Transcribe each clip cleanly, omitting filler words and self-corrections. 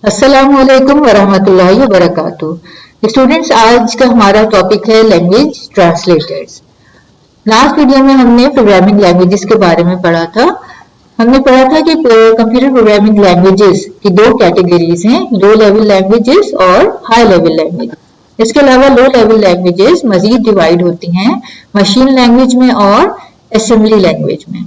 अस्सलामुअलैकुम वरहमतुल्लाहि वबरकातुहू। स्टूडेंट्स, आज का हमारा टॉपिक है लैंग्वेज ट्रांसलेटर्स। लास्ट वीडियो में हमने प्रोग्रामिंग लैंग्वेजेस के बारे में पढ़ा था। हमने पढ़ा था कि कंप्यूटर प्रोग्रामिंग लैंग्वेजेस की दो कैटेगरीज हैं, लो लेवल लैंग्वेजेस और हाई लेवल लैंग्वेज। इसके अलावा लो लेवल लैंग्वेजेस मजीद डिवाइड होती हैं मशीन लैंग्वेज में और असेंबली लैंग्वेज में।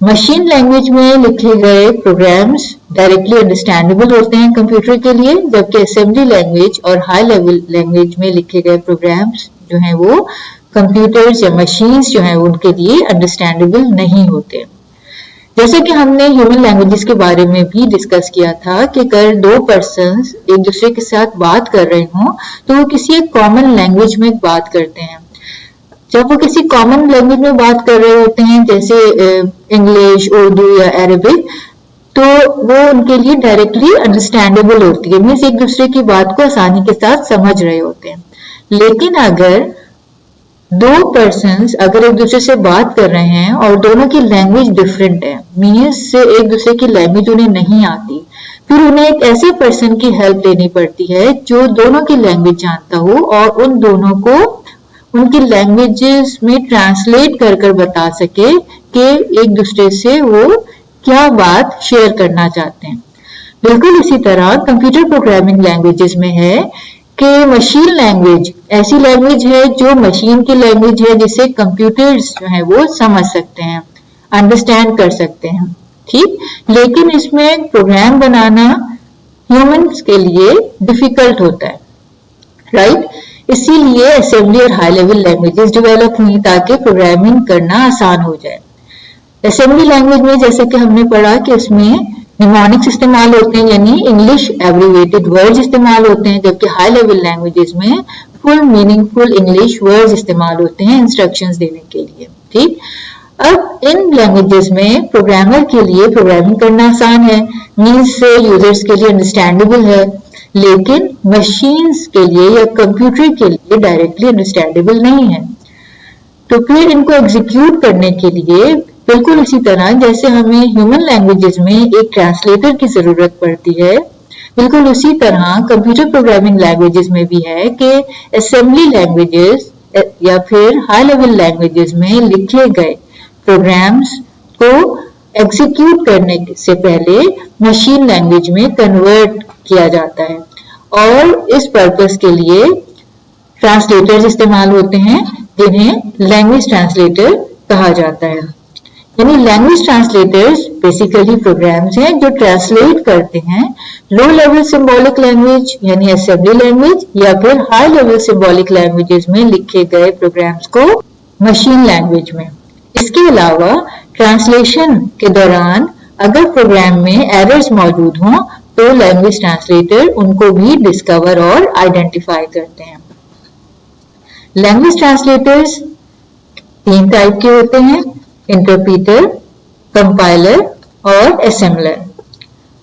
मशीन लैंग्वेज में लिखे गए प्रोग्राम्स डायरेक्टली अंडरस्टैंडेबल होते हैं कंप्यूटर के लिए, जबकि असेंबली लैंग्वेज और हाई लेवल लैंग्वेज में लिखे गए प्रोग्राम्स जो हैं वो कंप्यूटर्स या मशीन्स जो हैं उनके लिए अंडरस्टैंडेबल नहीं होते। जैसे कि हमने ह्यूमन लैंग्वेजेस के बारे में भी डिस्कस किया था कि अगर दो पर्सन्स एक दूसरे के साथ बात कर रहे हों तो वो किसी एक कॉमन लैंग्वेज में बात करते हैं। जब वो किसी कॉमन लैंग्वेज में बात कर रहे होते हैं जैसे इंग्लिश, उर्दू या अरबिक, तो वो उनके लिए डायरेक्टली अंडरस्टैंडेबल होती है, मीन्स एक दूसरे की बात को आसानी के साथ समझ रहे होते हैं। लेकिन अगर दो पर्सन्स अगर एक दूसरे से बात कर रहे हैं और दोनों की लैंग्वेज डिफरेंट है, मीन्स एक दूसरे की लैंग्वेज उन्हें नहीं आती, फिर उन्हें एक ऐसे पर्सन की हेल्प लेनी पड़ती है जो दोनों की लैंग्वेज जानता हो और उन दोनों को उनकी लैंग्वेजेस में ट्रांसलेट कर कर बता सके कि एक दूसरे से वो क्या बात शेयर करना चाहते हैं। बिल्कुल इसी तरह कंप्यूटर प्रोग्रामिंग लैंग्वेजेस में है कि मशीन लैंग्वेज ऐसी लैंग्वेज है जो मशीन की लैंग्वेज है, जिसे कंप्यूटर्स जो है वो समझ सकते हैं, अंडरस्टैंड कर सकते हैं, ठीक। लेकिन इसमें प्रोग्राम बनाना ह्यूमंस के लिए डिफिकल्ट होता है, राइट। इसीलिए असेंबली और हाई लेवल लैंग्वेजेस डेवलप हुई ताकि प्रोग्रामिंग करना आसान हो जाए। असेंबली लैंग्वेज में जैसे कि हमने पढ़ा कि इसमें निमोनिक्स इस्तेमाल होते हैं, यानी इंग्लिश एब्रिवेटेड वर्ड्स इस्तेमाल होते हैं, जबकि हाई लेवल लैंग्वेजेस में फुल मीनिंगफुल इंग्लिश वर्ड्स इस्तेमाल होते हैं इंस्ट्रक्शंस देने के लिए, ठीक। अब इन लैंग्वेजेस में प्रोग्रामर के लिए प्रोग्रामिंग करना आसान है, मीन्स यूजर्स के लिए अंडरस्टैंडेबल है, लेकिन मशीन्स के लिए या कंप्यूटर के लिए डायरेक्टली अंडरस्टैंडेबल नहीं है। तो फिर इनको एग्जीक्यूट करने के लिए बिल्कुल इसी तरह जैसे हमें ह्यूमन लैंग्वेजेस में एक ट्रांसलेटर की जरूरत पड़ती है, बिल्कुल उसी तरह कंप्यूटर प्रोग्रामिंग लैंग्वेजेस में भी है कि असेंबली लैंग्वेजेस या फिर हाई लेवल लैंग्वेजेस में लिखे गए प्रोग्राम्स को एग्जीक्यूट करने से पहले मशीन लैंग्वेज में कन्वर्ट किया जाता है और इस पर्पस के लिए ट्रांसलेटर्स इस्तेमाल होते हैं जिन्हें लैंग्वेज ट्रांसलेटर कहा जाता है। यानी लैंग्वेज ट्रांसलेटर्स बेसिकली प्रोग्राम्स हैं जो ट्रांसलेट करते हैं लो लेवल सिंबॉलिक लैंग्वेज यानी असेंबली लैंग्वेज या फिर हाई लेवल सिंबॉलिक लैंग्वेजेस में लिखे गए प्रोग्राम्स को मशीन लैंग्वेज में। इसके अलावा ट्रांसलेशन के दौरान अगर प्रोग्राम में एरर्स मौजूद हों तो लैंग्वेज ट्रांसलेटर उनको भी डिस्कवर और आइडेंटिफाई करते हैं। लैंग्वेज ट्रांसलेटर्स तीन टाइप के होते हैं, इंटरप्रीटर, कंपाइलर और assembler.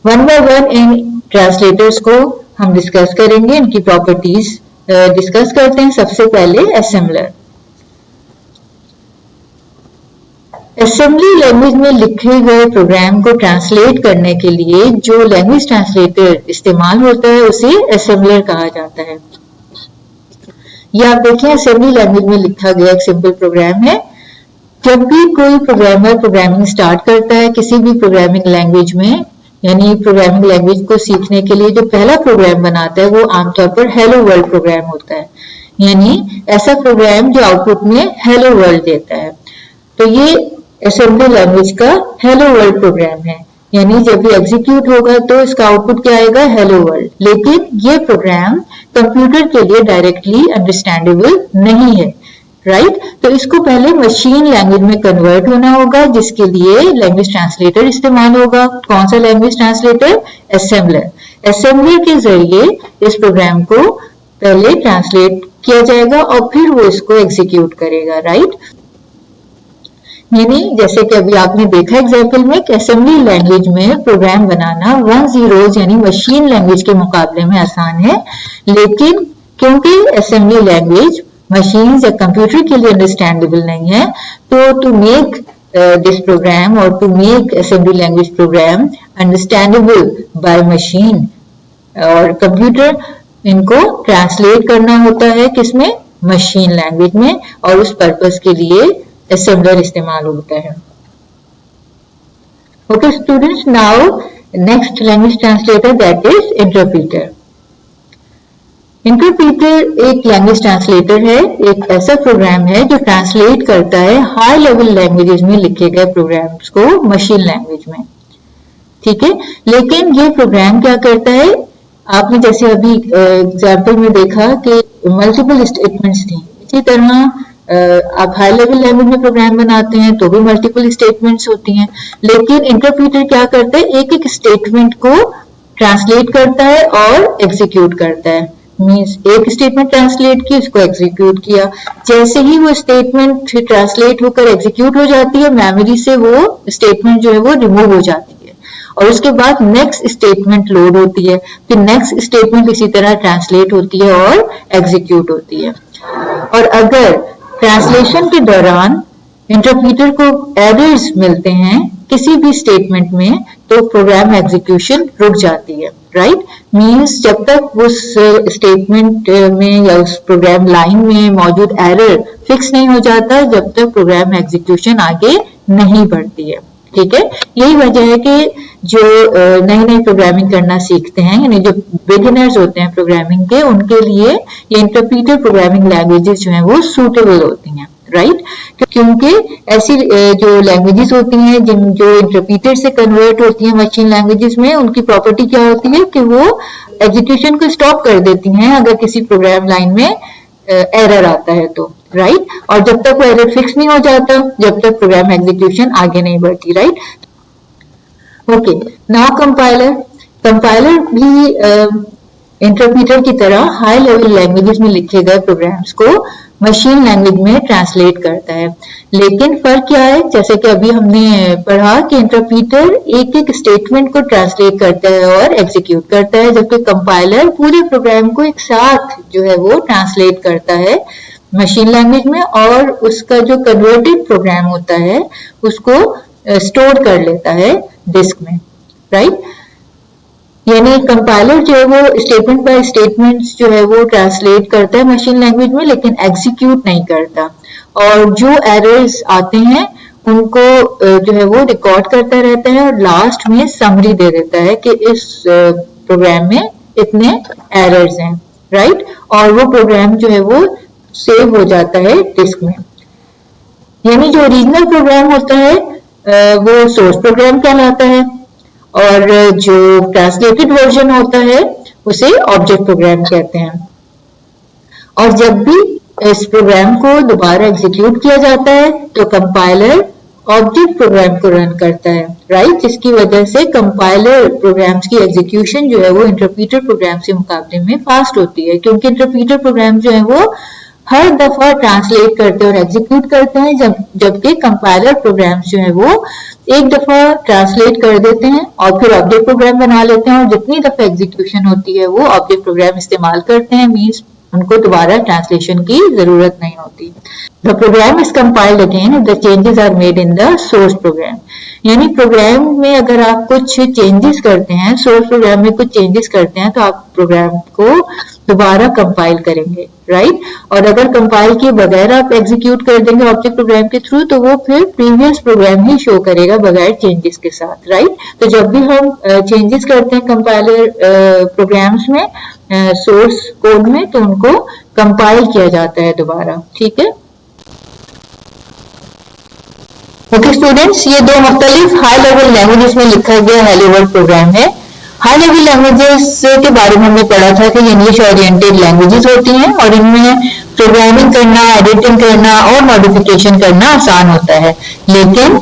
One by one in translators को हम डिस्कस करेंगे, इनकी प्रॉपर्टीज डिस्कस करते हैं। सबसे पहले असेंबलर। असेंबली लैंग्वेज में लिखे गए प्रोग्राम को ट्रांसलेट करने के लिए जो लैंग्वेज ट्रांसलेटर इस्तेमाल होता है उसे असेंबलर कहा जाता है। यह आप देखें, असेंबली लैंग्वेज में लिखा गया एक सिंपल प्रोग्राम है। जब भी कोई प्रोग्रामर प्रोग्रामिंग स्टार्ट करता है किसी भी प्रोग्रामिंग लैंग्वेज में, यानी प्रोग्रामिंग लैंग्वेज को सीखने के लिए जो पहला प्रोग्राम बनाता है वो आमतौर पर हेलो वर्ल्ड प्रोग्राम होता है, यानी ऐसा प्रोग्राम जो आउटपुट में हेलो वर्ल्ड देता है। तो ये असेंबली लैंग्वेज का हेलो वर्ल्ड प्रोग्राम है, यानी जब ये एग्जीक्यूट होगा तो इसका आउटपुट क्या आएगा, हेलो वर्ल्ड। लेकिन ये प्रोग्राम कंप्यूटर के लिए डायरेक्टली अंडरस्टैंडेबल नहीं है, राइट। तो इसको पहले मशीन लैंग्वेज में कन्वर्ट होना होगा, जिसके लिए लैंग्वेज ट्रांसलेटर इस्तेमाल होगा। कौन सा लैंग्वेज ट्रांसलेटर, असेंबलर। असेंबलर के जरिए इस प्रोग्राम को पहले ट्रांसलेट किया जाएगा और फिर वो इसको एग्जीक्यूट करेगा, राइट। यानी जैसे कि अभी आपने देखा एग्जाम्पल में कि असेंबली लैंग्वेज में प्रोग्राम बनाना 1 zeros यानी मशीन लैंग्वेज के मुकाबले में आसान है, लेकिन क्योंकि असेंबली लैंग्वेज मशीन या कंप्यूटर के लिए अंडरस्टैंडेबल नहीं है, तो टू मेक दिस प्रोग्राम और to make assembly language program understandable by machine, और कंप्यूटर इनको ट्रांसलेट करना होता है किसमें, मशीन लैंग्वेज में, और उस पर्पस के लिए असेंबलर इस्तेमाल होता है। Okay students, now next language translator that is interpreter. Interpreter एक लैंग्वेज ट्रांसलेटर है, एक ऐसा प्रोग्राम है जो ट्रांसलेट करता है हाई लेवल लैंग्वेजेस में लिखे गए प्रोग्राम्स को मशीन लैंग्वेज में, ठीक है। लेकिन ये प्रोग्राम क्या करता है, आपने जैसे अभी एग्जाम्पल में देखा कि मल्टीपल स्टेटमेंट्स थी, इसी तरह आप हाई लेवल लैंग्वेज में प्रोग्राम बनाते हैं तो भी मल्टीपल स्टेटमेंट्स होती हैं, लेकिन इंटरप्रीटर क्या करता है, एक एक स्टेटमेंट को ट्रांसलेट करता है और एग्जीक्यूट करता है। मीन्स एक स्टेटमेंट ट्रांसलेट की, उसको एग्जीक्यूट किया, जैसे ही वो स्टेटमेंट ट्रांसलेट होकर एग्जीक्यूट हो जाती है, मेमोरी से वो स्टेटमेंट जो है वो रिमूव हो जाती है और उसके बाद नेक्स्ट स्टेटमेंट लोड होती है, फिर नेक्स्ट स्टेटमेंट इसी तरह ट्रांसलेट होती है और एग्जीक्यूट होती है। और अगर ट्रांसलेशन के दौरान इंटरप्रीटर को एरर्स मिलते हैं किसी भी स्टेटमेंट में तो प्रोग्राम एग्जीक्यूशन रुक जाती है, राइट। मींस जब तक उस स्टेटमेंट में या उस प्रोग्राम लाइन में मौजूद एरर फिक्स नहीं हो जाता, जब तक प्रोग्राम एग्जीक्यूशन आगे नहीं बढ़ती है, ठीक है। यही वजह है कि जो नई नई प्रोग्रामिंग करना सीखते हैं, यानी जो बिगिनर्स होते हैं प्रोग्रामिंग के, उनके लिए ये इंटरप्रीटर प्रोग्रामिंग लैंग्वेजेस जो हैं वो सूटेबल होती हैं, राइट। क्योंकि ऐसी जो लैंग्वेजेस होती हैं जो इंटरप्रीटर से कन्वर्ट होती हैं मशीन लैंग्वेजेस में, उनकी प्रॉपर्टी क्या होती है कि वो एग्जीक्यूशन को स्टॉप कर देती हैं अगर किसी प्रोग्राम लाइन में एरर आता है तो, राइट। और जब तक वो एरर फिक्स नहीं हो जाता, जब तक प्रोग्राम एग्जीक्यूशन आगे नहीं बढ़ती, right. Okay, now compiler. Compiler भी इंटरप्रीटर की तरह हाई लेवल लैंग्वेजेस में लिखे गए प्रोग्राम्स को मशीन लैंग्वेज में ट्रांसलेट करता है, लेकिन फर्क क्या है, जैसे कि अभी हमने पढ़ा कि इंटरप्रीटर एक एक स्टेटमेंट को ट्रांसलेट करता है और एग्जीक्यूट करता है, जबकि कंपाइलर पूरे प्रोग्राम को एक साथ जो है वो ट्रांसलेट करता है मशीन लैंग्वेज में और उसका जो कन्वर्टेड प्रोग्राम होता है उसको स्टोर कर लेता है डिस्क में, राइट। यानी कंपाइलर जो है वो स्टेटमेंट बाय स्टेटमेंट्स जो है वो ट्रांसलेट करता है मशीन लैंग्वेज में, लेकिन एग्जीक्यूट नहीं करता, और जो एरर्स आते हैं उनको जो है वो रिकॉर्ड करता रहता है और लास्ट में समरी दे देता है कि इस प्रोग्राम में इतने एरर्स हैं, राइट। और वो प्रोग्राम जो है वो सेव हो जाता है डिस्क में। यानी जो ओरिजिनल प्रोग्राम होता है वो सोर्स प्रोग्राम कहलाता है और जो ट्रांसलेटेड वर्जन होता है उसे ऑब्जेक्ट प्रोग्राम कहते हैं। और जब भी इस प्रोग्राम को दोबारा एग्जीक्यूट किया जाता है तो कंपाइलर ऑब्जेक्ट प्रोग्राम को रन करता है, राइट, जिसकी वजह से कंपाइलर प्रोग्राम्स की एग्जीक्यूशन जो है वो इंटरप्रीटर प्रोग्राम से मुकाबले में फास्ट होती है, क्योंकि इंटरप्रीटर प्रोग्राम जो है वो हर दफा ट्रांसलेट करते हैं और एग्जीक्यूट करते हैं, जबकि कंपाइलर प्रोग्राम्स जो है वो एक दफा ट्रांसलेट कर देते हैं और फिर ऑब्जेक्ट प्रोग्राम बना लेते हैं और जितनी दफा एग्जीक्यूशन होती है वो ऑब्जेक्ट प्रोग्राम इस्तेमाल करते हैं, मींस उनको दोबारा ट्रांसलेशन की जरूरत नहीं होती। The program is compiled again if the changes are made in the source program. यानी प्रोग्राम में अगर आप कुछ चेंजेस करते हैं, सोर्स प्रोग्राम में कुछ चेंजेस करते हैं तो आप प्रोग्राम को दोबारा कंपाइल करेंगे, राइट। और अगर कंपाइल किए बगैर आप एग्जीक्यूट कर देंगे ऑब्जेक्ट प्रोग्राम के थ्रू तो वो फिर प्रीवियस प्रोग्राम ही शो करेगा बगैर चेंजेस के साथ, राइट। तो जब भी हम चेंजेस करते हैं कंपाइलर प्रोग्राम्स में सोर्स कोड में तो उनको कंपाइल किया जाता है दोबारा, ठीक है। ओके स्टूडेंट्स, ये दो मुख्तलिफ हाई लेवल लैंग्वेजेस में लिखा गया हेलो वर्ल्ड प्रोग्राम है। हाई लेवल लैंग्वेजेस के बारे में हमने पढ़ा था कि इंग्लिश ओरिएंटेड लैंग्वेजेस होती हैं और इनमें प्रोग्रामिंग करना, एडिटिंग करना और मॉडिफिकेशन करना आसान होता है, लेकिन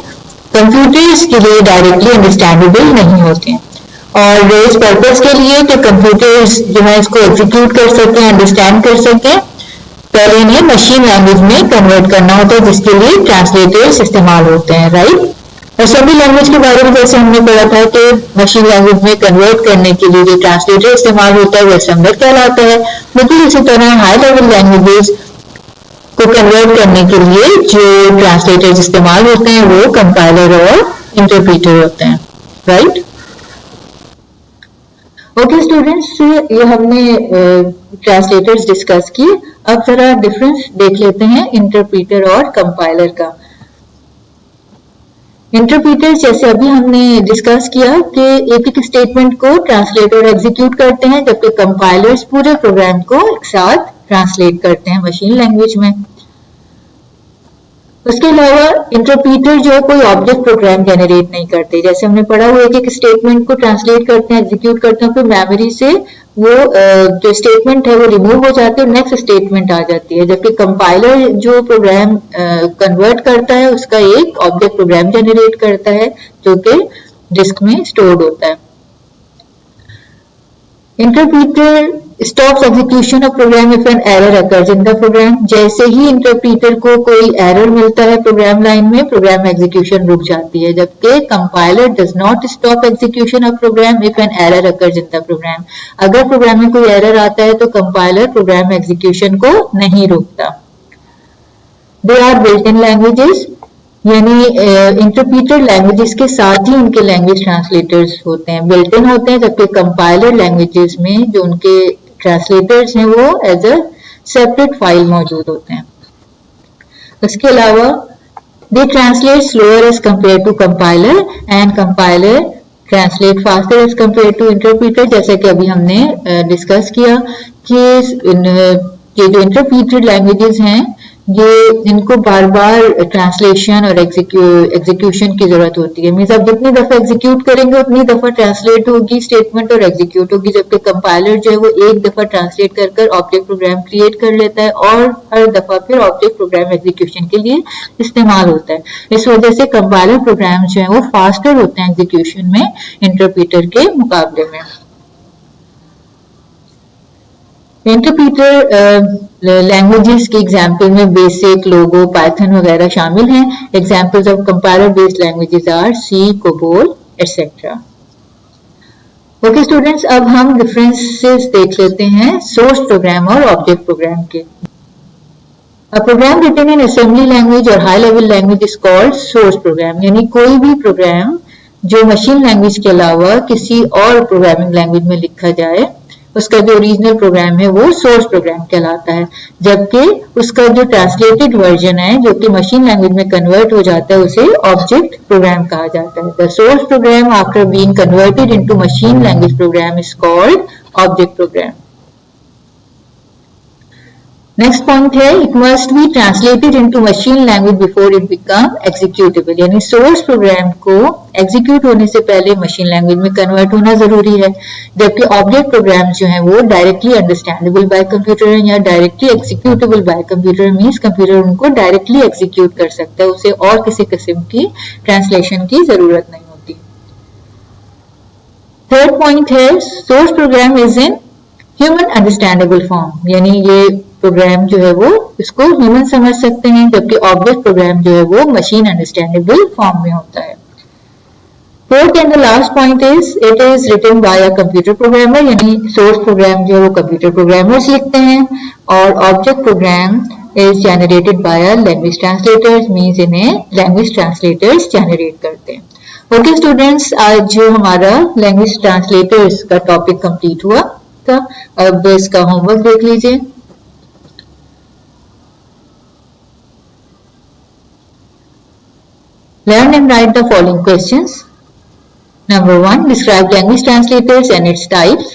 कंप्यूटर्स के लिए डायरेक्टली अंडरस्टैंडेबल नहीं होते हैं। और इस पर्पज के लिए कि कंप्यूटर्स जो है इसको एग्जीक्यूट कर सकें, अंडरस्टैंड कर सकें, पहले इन्हें मशीन लैंग्वेज में कन्वर्ट करना होता है, जिसके लिए ट्रांसलेटर्स इस्तेमाल होते हैं, राइट। और सभी लैंग्वेज के बारे में जैसे हमने पढ़ा था कि मशीन लैंग्वेज में कन्वर्ट करने के लिए जो ट्रांसलेटर इस्तेमाल होता है वो असेंबलर कहलाता है। बिल्कुल इसी तरह हाई लेवल लैंग्वेजेस को कन्वर्ट करने के लिए जो ट्रांसलेटर्स इस्तेमाल होते हैं वो कंपाइलर और इंटरप्रीटर होते हैं, राइट। ओके स्टूडेंट्स, ये हमने ट्रांसलेटर्स डिस्कस किए। अब जरा डिफरेंस देख लेते हैं इंटरप्रीटर और कंपाइलर का। इंटरप्रीटर जैसे अभी हमने डिस्कस किया कि एक स्टेटमेंट को ट्रांसलेटर एग्जीक्यूट करते हैं, जबकि कंपाइलर्स पूरे प्रोग्राम को एक साथ ट्रांसलेट करते हैं मशीन लैंग्वेज में। उसके अलावा इंटरप्रीटर जो है कोई ऑब्जेक्ट प्रोग्राम जनरेट नहीं करते। जैसे हमने पढ़ा हुआ है कि एक स्टेटमेंट को ट्रांसलेट करते हैं, एग्जीक्यूट करते हैं, फिर मेमोरी से वो जो स्टेटमेंट है वो रिमूव हो जाती है, नेक्स्ट स्टेटमेंट आ जाती है। जबकि कंपाइलर जो प्रोग्राम कन्वर्ट करता है उसका एक ऑब्जेक्ट प्रोग्राम जनरेट करता है जो कि डिस्क में स्टोर्ड होता है। Interpreter stops execution of program if an error occurs in the program। जैसे ही इंटरप्रीटर को कोई एरर मिलता है प्रोग्राम लाइन में, प्रोग्राम एग्जीक्यूशन रुक जाती है। जबकि compiler does not stop execution of program if an error occurs in the program। अगर प्रोग्राम में कोई एरर आता है तो कंपाइलर प्रोग्राम एग्जीक्यूशन को नहीं रोकता। They are built in languages, यानी इंटरप्रीटर लैंग्वेजेस के साथ ही उनके लैंग्वेज ट्रांसलेटर्स होते हैं, बिल्ट इन होते हैं। जबकि कंपाइलर लैंग्वेजेस में जो उनके ट्रांसलेटर्स हैं वो एज अ सेपरेट फाइल मौजूद होते हैं। उसके अलावा they translate slower as compare to compiler and compiler translate faster as compare to interpreter. जैसे कि अभी हमने डिस्कस किया कि ये जो इंटरप्रीटेड लैंग्वेजेस हैं ये इनको बार बार ट्रांसलेशन और एग्जीक्यूशन की जरूरत होती है। मीन्स आप जितनी दफा एग्जीक्यूट करेंगे उतनी दफा ट्रांसलेट होगी स्टेटमेंट और एग्जीक्यूट होगी। जबकि कंपाइलर जो है वो एक दफा ट्रांसलेट कर ऑब्जेक्ट प्रोग्राम क्रिएट कर लेता है और हर दफा फिर ऑब्जेक्ट प्रोग्राम एग्जीक्यूशन के लिए इस्तेमाल होता है। इस वजह से कंपाइलर प्रोग्राम जो है वो फास्टर होते हैं एग्जीक्यूशन में इंटरप्रीटर के मुकाबले में। इंटरप्रीटर लैंग्वेजेस के एग्जाम्पल में बेसिक, लोगो, पाइथन वगैरह शामिल हैं। Examples of compiler based languages are C, COBOL etcetera. Okay students, अब हम डिफरेंसेस देख लेते हैं सोर्स प्रोग्राम और ऑब्जेक्ट प्रोग्राम के। A program written in assembly language or high level language is called source program। यानी कोई भी प्रोग्राम जो मशीन लैंग्वेज के अलावा किसी और प्रोग्रामिंग लैंग्वेज में लिखा जाए उसका जो ओरिजिनल प्रोग्राम है वो सोर्स प्रोग्राम कहलाता है। जबकि उसका जो ट्रांसलेटेड वर्जन है जो कि मशीन लैंग्वेज में कन्वर्ट हो जाता है उसे ऑब्जेक्ट प्रोग्राम कहा जाता है। The source program after being converted into machine language program is called object program. Next point है it must be translated into machine language before it become executable. यानी सोर्स प्रोग्राम को execute होने से पहले machine language में convert होना जरूरी है। जबकि ऑब्जेक्ट प्रोग्राम जो है वो डायरेक्टली अंडरस्टैंडेबल बाय कंप्यूटर या directly executable bye computer. Means computer उनको डायरेक्टली एग्जीक्यूट कर सकता है, उसे और किसी किस्म की ट्रांसलेशन की जरूरत नहीं होती। थर्ड पॉइंट है source program is in human understandable form. यानी ये प्रोग्राम जो है वो इसको ह्यूमन समझ सकते हैं, जबकि ऑब्जेक्ट प्रोग्राम जो है वो मशीन अंडरस्टैंडेबल फॉर्म में होता है। Fourth and the last point is it is written by a computer programmer. यानी सोर्स प्रोग्राम जो है वो कंप्यूटर प्रोग्रामर्स लिखते हैं और object program is generated by language translators. Means इन्हें लैंग्वेज ट्रांसलेटर्स जनरेट करते हैं। ओके स्टूडेंट्स, आज जो हमारा लैंग्वेज ट्रांसलेटर्स का टॉपिक कंप्लीट हुआ था। अब इसका होमवर्क देख लीजिए। Learn and write the following questions. Number 1, describe language translators and its types.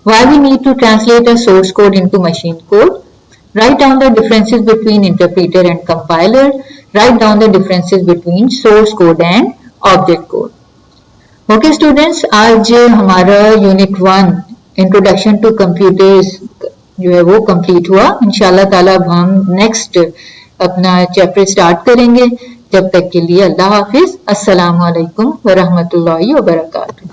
Why we need to translate a source code into machine code. Write down the differences between interpreter and compiler. Write down the differences between source code and object code. Okay students, आज हमारा unit 1 introduction to computers जो है वो complete हुआ। इंशाल्लाह ताला अब हम नेक्स्ट अपना चैप्टर स्टार्ट करेंगे। जब तक के लिए अल्लाह हाफिज। अस्सलामु अलैकुम व रहमतुल्लाहि व बरकातुहू।